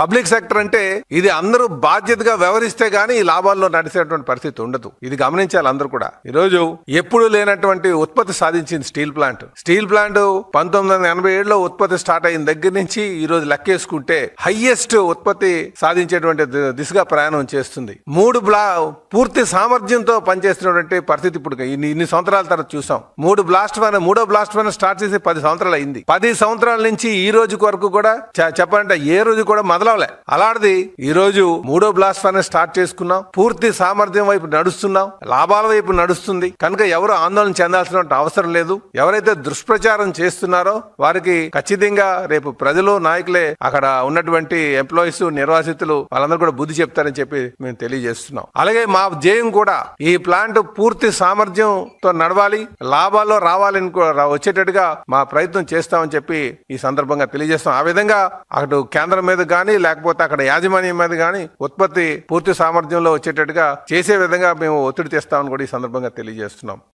Public sector అంటే ఇది అందరూ బాధ్యతగా వ్యవహరిస్తే గానీ ఈ లాభాల్లో నడిచేటువంటి పరిస్థితి ఉండదు. ఇది గమనించాలి అందరూ కూడా. ఈ రోజు ఎప్పుడు లేనటువంటి ఉత్పత్తి సాధించింది స్టీల్ ప్లాంట్. 1987లో ఉత్పత్తి స్టార్ట్ అయిన దగ్గర నుంచి ఈ రోజు లెక్కేసుకుంటే హైయెస్ట్ ఉత్పత్తి సాధించేటువంటి దిశగా ప్రయాణం చేస్తుంది. పూర్తి సామర్థ్యంతో పనిచేస్తున్నటువంటి పరిస్థితి ఇప్పుడు ఇన్ని సంవత్సరాల తర్వాత చూసాం. మూడో బ్లాస్ట్ ఫైర్ స్టార్ట్ చేసి 10 సంవత్సరాలు అయింది. 10 సంవత్సరాల నుంచి ఈ రోజు వరకు కూడా చెప్పాలంటే ఏ రోజు కూడా మొదలవలే. అలాంటిది ఈ రోజు మూడో బ్లాస్ట్ ఫైర్ స్టార్ట్ చేసుకున్నాం. పూర్తి సామర్థ్యం వైపు నడుస్తున్నాం. లాభాల వైపు నడుస్తుంది. కనుక ఎవరు ఆందోళన చెందాల్సిన అవసరం లేదు. ఎవరైతే దుష్ప్రచారం చేస్తున్నారో వారికి ఖచ్చితంగా రేపు ప్రజలు నాయకులే అక్కడ ఉన్నటువంటి ఎంప్లాయీస్ నిర్వాసితులు వాళ్ళందరూ కూడా బుద్ధి చెప్తారని చెప్పి మేము తెలియజేస్తున్నాం. అలాగే మా ధ్యేయం కూడా ఈ ప్లాంట్ పూర్తి సామర్థ్యంతో నడవాలి, లాభాల్లో రావాలని వచ్చేటట్టుగా మా ప్రయత్నం చేస్తామని చెప్పి ఈ సందర్భంగా తెలియజేస్తాం. ఆ విధంగా అటు కేంద్రం మీద గానీ లేకపోతే అక్కడ యాజమాన్యం మీద గానీ ఉత్పత్తి పూర్తి సామర్థ్యంలో వచ్చేటట్టుగా చేసే విధంగా మేము ఒత్తిడి తెస్తామని కూడా ఈ సందర్భంగా తెలియజేస్తున్నాం.